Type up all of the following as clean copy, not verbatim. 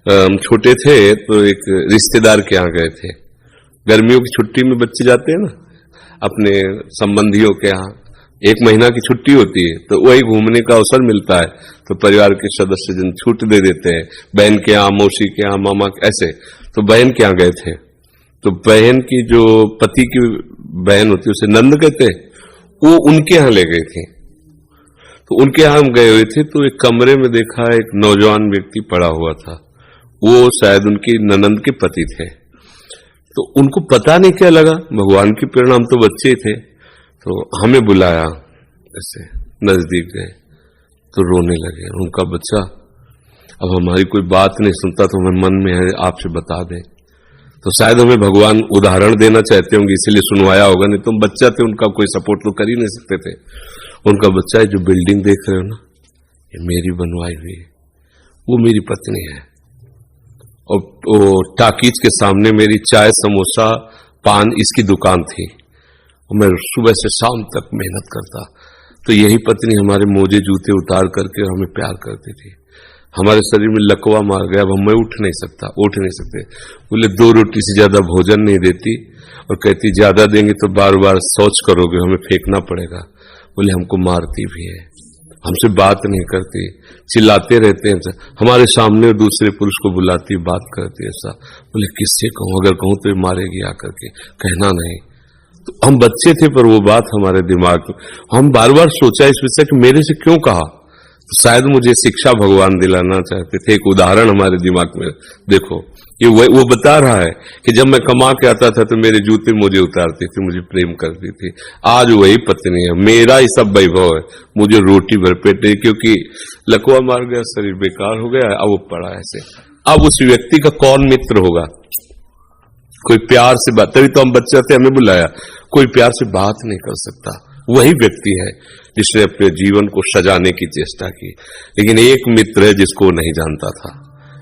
हम छोटे थे तो एक रिश्तेदार के यहाँ गए थे। गर्मियों की छुट्टी में बच्चे जाते हैं ना अपने संबंधियों के यहाँ, 1 महीना की छुट्टी होती है तो वही घूमने का अवसर मिलता है, तो परिवार के सदस्य जन छूट दे देते हैं, बहन के यहाँ, मौसी के यहाँ, मामा ऐसे। तो बहन के यहाँ गए थे, तो बहन की जो पति की बहन होती है उसे नंद कहते हैं, वो उनके यहाँ ले गए थे। तो उनके यहाँ हम गए हुए थे तो एक कमरे में देखा एक नौजवान व्यक्ति पड़ा हुआ था, वो शायद उनकी ननंद के पति थे। तो उनको पता नहीं क्या लगा, भगवान की प्रेरणा, हम तो बच्चे ही थे, तो हमें बुलाया, ऐसे नजदीक गए तो रोने लगे। उनका बच्चा अब हमारी कोई बात नहीं सुनता तो हमें मन में है आपसे बता दें, तो शायद हमें भगवान उदाहरण देना चाहते होंगे इसलिए सुनवाया होगा, नहीं तो बच्चा थे, उनका कोई सपोर्ट तो कर ही नहीं सकते थे। उनका बच्चा है, जो बिल्डिंग देख रहे हो ना, ये मेरी बनवाई हुई है, वो मेरी पत्नी है, और वो टाकीज के सामने मेरी चाय, समोसा, पान इसकी दुकान थी, और मैं सुबह से शाम तक मेहनत करता, तो यही पत्नी हमारे मोजे जूते उतार करके हमें प्यार करती थी। हमारे शरीर में लकवा मार गया, अब मैं उठ नहीं सकते। बोले 2 रोटी से ज्यादा भोजन नहीं देती, और कहती ज्यादा देंगे तो बार बार शौच करोगे, हमें फेंकना पड़ेगा। बोले हमको मारती भी है, हमसे बात नहीं करती, चिल्लाते रहते हैं, हमारे सामने दूसरे पुरुष को बुलाती, बात करती ऐसा। बोले किससे कहूं, अगर कहूं तो मारेगी आकर के, कहना नहीं। तो हम बच्चे थे पर वो बात हमारे दिमाग में, हम बार बार सोचा इस विषय कि मेरे से क्यों कहा, तो शायद मुझे शिक्षा भगवान दिलाना चाहते थे। एक उदाहरण हमारे दिमाग में, देखो ये वो बता रहा है कि जब मैं कमा के आता था तो मेरे जूते मुझे उतारती थी, मुझे प्रेम करती थी। आज वही पत्नी है, मेरा ही सब वैभव है, मुझे रोटी भरपेट नहीं, क्योंकि लकवा मार गया, शरीर बेकार हो गया, अब वो पड़ा ऐसे। अब उस व्यक्ति का कौन मित्र होगा, कोई प्यार से बात, तभी तो हम बच्चे थे, हमें बुलाया, कोई प्यार से बात नहीं कर सकता। वही व्यक्ति है जिसने अपने जीवन को सजाने की चेष्टा की, लेकिन एक मित्र है जिसको नहीं जानता था,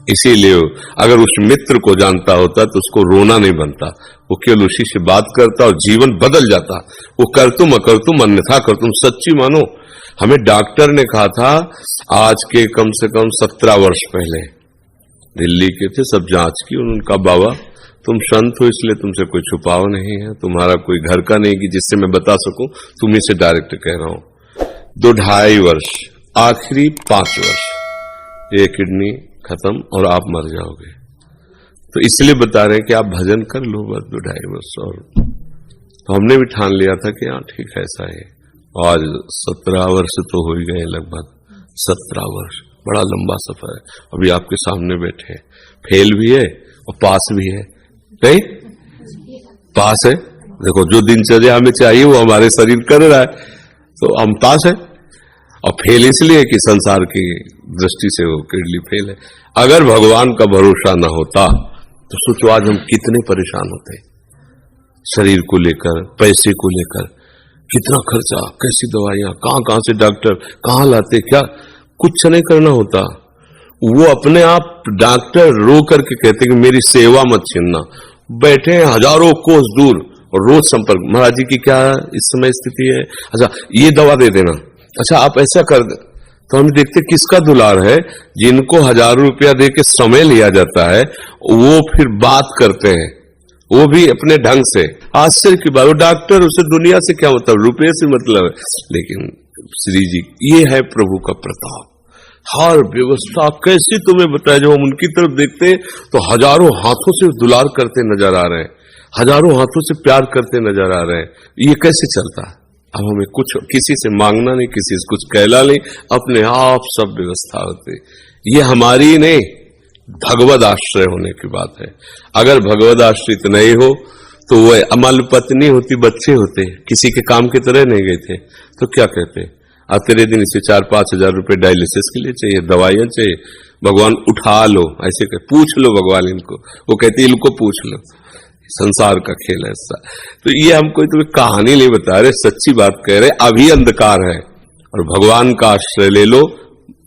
इसीलिए अगर उस मित्र को जानता होता तो उसको रोना नहीं बनता, वो केवल उसी से बात करता और जीवन बदल जाता। वो कर तुम अकर तुम अन्यथा कर तुम, सच्ची मानो। हमें डॉक्टर ने कहा था आज के कम से कम 17 वर्ष पहले, दिल्ली के थे, सब जांच की, उनका बाबा तुम संत हो इसलिए तुमसे कोई छुपाव नहीं है, तुम्हारा कोई घर का नहीं कि जिससे मैं बता सकूं, तुम्ही से डायरेक्ट कह रहा हूं। 2-2.5 वर्ष, आखिरी 5 वर्ष ये किडनी खत्म और आप मर जाओगे, तो इसलिए बता रहे हैं कि आप भजन कर लो बस 2-2.5 वर्ष। और तो हमने भी ठान लिया था कि हाँ ठीक है ऐसा है। आज 17 वर्ष तो हो ही गए, लगभग 17 वर्ष, बड़ा लंबा सफर है। अभी आपके सामने बैठे, फेल भी है और पास भी है, नहीं पास है। देखो जो दिनचर्या हमें चाहिए वो हमारे शरीर कर रहा है, तो हम पास है। और फेल इसलिए कि संसार की दृष्टि से वो किडनी फेल है। अगर भगवान का भरोसा न होता तो सोचो आज हम कितने परेशान होते, शरीर को लेकर, पैसे को लेकर, कितना खर्चा, कैसी दवाइयां, कहां से डॉक्टर कहां लाते, क्या कुछ नहीं करना होता। वो अपने आप डॉक्टर रो करके कहते कि मेरी सेवा मत छीनना, बैठे हैं हजारों कोस दूर और रोज संपर्क, महाराज जी की क्या इस समय स्थिति है, अच्छा ये दवा दे देना, अच्छा आप ऐसा कर दे। तो हम देखते किसका दुलार है, जिनको हजारों रुपया दे के समय लिया जाता है, वो फिर बात करते हैं, वो भी अपने ढंग से। आश्चर्य की बात, वो डॉक्टर, उसे दुनिया से क्या मतलब, रुपये से मतलब है। लेकिन श्री जी ये है प्रभु का प्रताप, हर व्यवस्था कैसी तुम्हें बताया। जब हम उनकी तरफ देखते हैं तो हजारों हाथों से दुलार करते नजर आ रहे हैं, हजारों हाथों से प्यार करते नजर आ रहे हैं। ये कैसे चलता है? अब हमें कुछ किसी से मांगना नहीं, किसी से कुछ कहना नहीं, अपने आप सब व्यवस्था होती। ये हमारी नहीं, भगवद आश्रय होने की बात है। अगर भगवद आश्रित नहीं हो तो वह अमल पत्नी होती, बच्चे होते, किसी के काम की तरह नहीं गए थे, तो क्या कहते, अब तेरे दिन इसे 4-5 हजार रुपए डायलिसिस के लिए चाहिए, दवाइयां चाहिए, भगवान उठा लो, ऐसे कर पूछ लो भगवान इनको, वो कहते इनको पूछ लो। संसार का खेल है ऐसा। तो ये हम कोई तुम्हें कहानी नहीं बता रहे, सच्ची बात कह रहे, अभी अंधकार है और भगवान का आश्रय ले लो,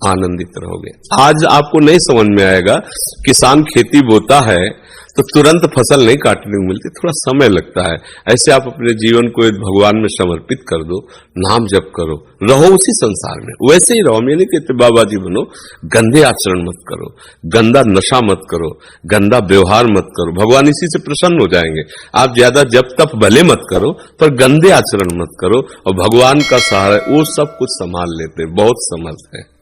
आनंदित रहोगे। आज आपको नहीं समझ में आएगा, किसान खेती बोता है तो तुरंत फसल नहीं काटने को मिलती, थोड़ा समय लगता है। ऐसे आप अपने जीवन को भगवान में समर्पित कर दो, नाम जप करो, रहो उसी संसार में, वैसे ही रहो। मैं नहीं कहते बाबाजी बनो, गंदे आचरण मत करो, गंदा नशा मत करो, गंदा व्यवहार मत करो, भगवान इसी से प्रसन्न हो जाएंगे। आप ज्यादा जप तप भले मत करो, पर गंदे आचरण मत करो, और भगवान का सहारा वो सब कुछ संभाल लेते, बहुत समर्थ है।